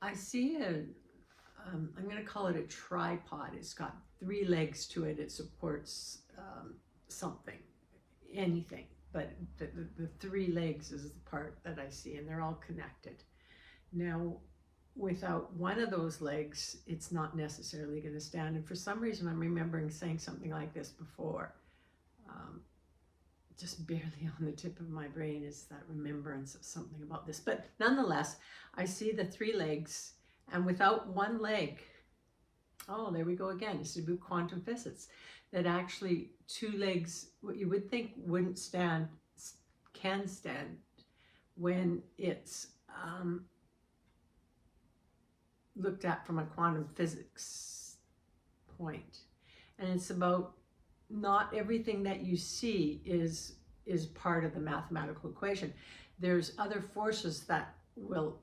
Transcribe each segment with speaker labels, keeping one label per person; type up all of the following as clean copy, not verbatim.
Speaker 1: I see I'm going to call it a tripod. It's got three legs to it. It supports something, anything. But the three legs is the part that I see, and they're all connected. Now, without one of those legs, it's not necessarily going to stand. And for some reason, I'm remembering saying something like this before. Um, just barely on the tip of my brain is that remembrance of something about this. But nonetheless, I see the three legs, and without one leg, oh, there we go again. It's about quantum physics. That actually two legs, what you would think wouldn't stand, can stand when it's looked at from a quantum physics point. And it's about not everything that you see is part of the mathematical equation. There's other forces that will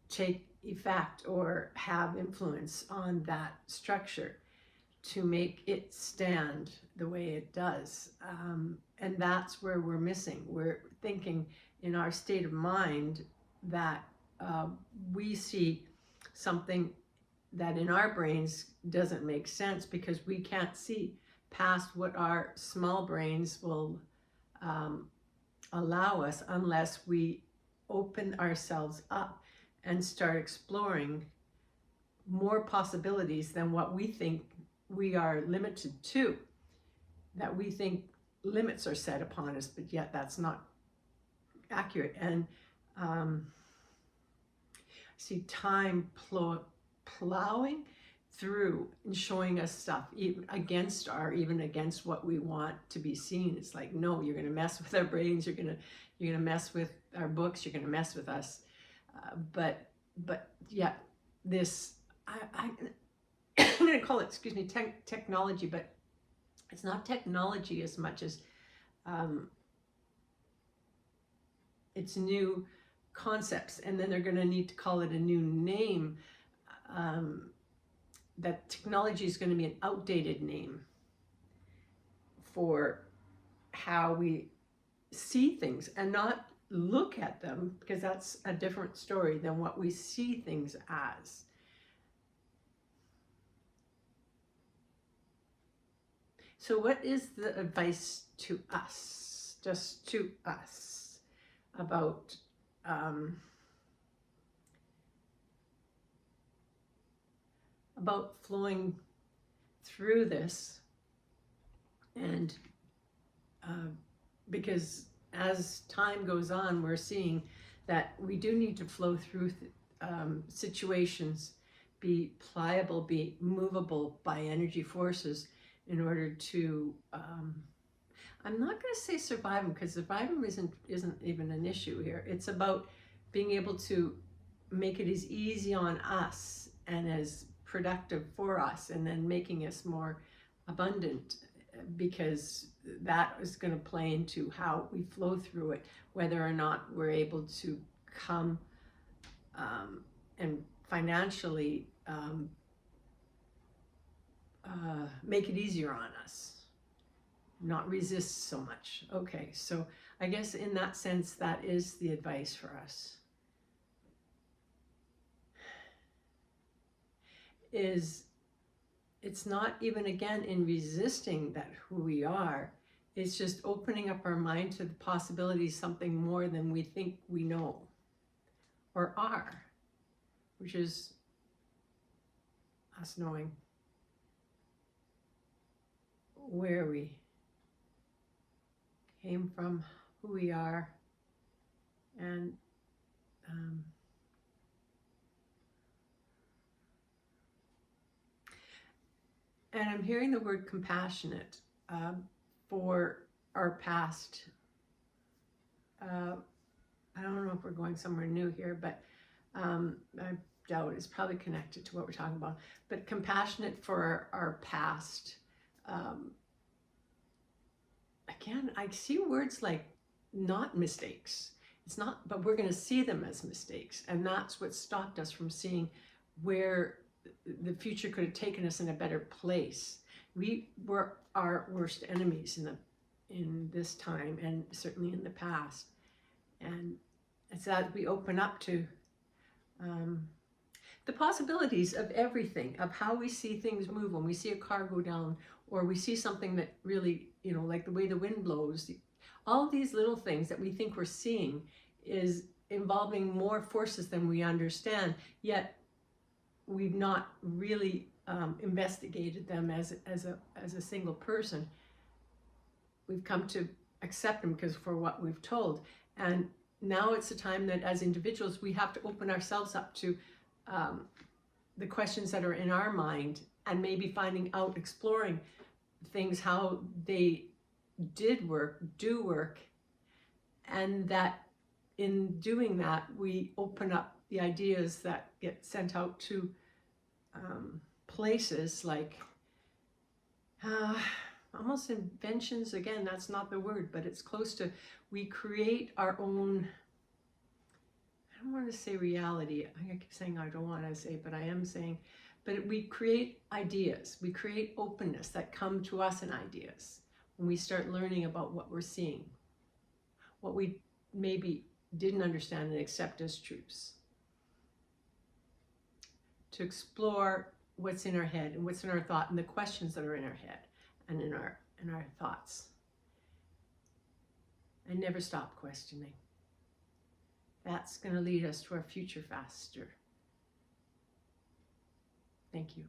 Speaker 1: take effect or have influence on that structure to make it stand the way it does. And that's where we're missing. We're thinking in our state of mind that we see something that in our brains doesn't make sense because we can't see past what our small brains will allow us unless we open ourselves up and start exploring more possibilities than what we think we are limited to, that we think limits are set upon us, but yet that's not accurate. And see time plowing through and showing us stuff even against what we want to be seen. It's like, no, you're going to mess with our brains, you're going to mess with our books, you're going to mess with us. But yeah, this I'm going to call it, excuse me, technology, but it's not technology as much as it's new concepts, and then they're going to need to call it a new name. That technology is going to be an outdated name for how we see things and not look at them, because that's a different story than what we see things as. So what is the advice to us, just to us, about flowing through this? And because as time goes on, we're seeing that we do need to flow through situations, be pliable, be movable by energy forces in order to I'm not going to say survive them, because surviving isn't even an issue here. It's about being able to make it as easy on us and as productive for us, and then making us more abundant, because that is going to play into how we flow through it, whether or not we're able to come and financially make it easier on us, not resist so much. Okay, so I guess in that sense, that is the advice for us. Is it's not even, again, in resisting that who we are, it's just opening up our mind to the possibilities, something more than we think we know or are, which is us knowing where we came from, who we are, and I'm hearing the word compassionate for our past. I don't know if we're going somewhere new here, but I doubt it's probably connected to what we're talking about. But compassionate for our past. Again, I see words like not mistakes. It's not, but we're going to see them as mistakes. And that's what stopped us from seeing where the future could have taken us in a better place. We were our worst enemies in this time, and certainly in the past. And it's that we open up to the possibilities of everything, of how we see things move when we see a car go down, or we see something that really, you know, like the way the wind blows. All these little things that we think we're seeing is involving more forces than we understand, yet we've not really investigated them as a single person. We've come to accept them because for what we've told. And now it's a time that as individuals we have to open ourselves up to the questions that are in our mind, and maybe finding out, exploring things, how they did work, do work, and that in doing that we open up the ideas that get sent out to places like almost inventions. Again, that's not the word, but it's close to, we create our own, I don't want to say reality, I keep saying I don't want to say, but I am saying, but we create ideas, we create openness that come to us in ideas when we start learning about what we're seeing, what we maybe didn't understand and accept as truths. To explore what's in our head and what's in our thought and the questions that are in our head and in our thoughts. And never stop questioning. That's going to lead us to our future faster. Thank you.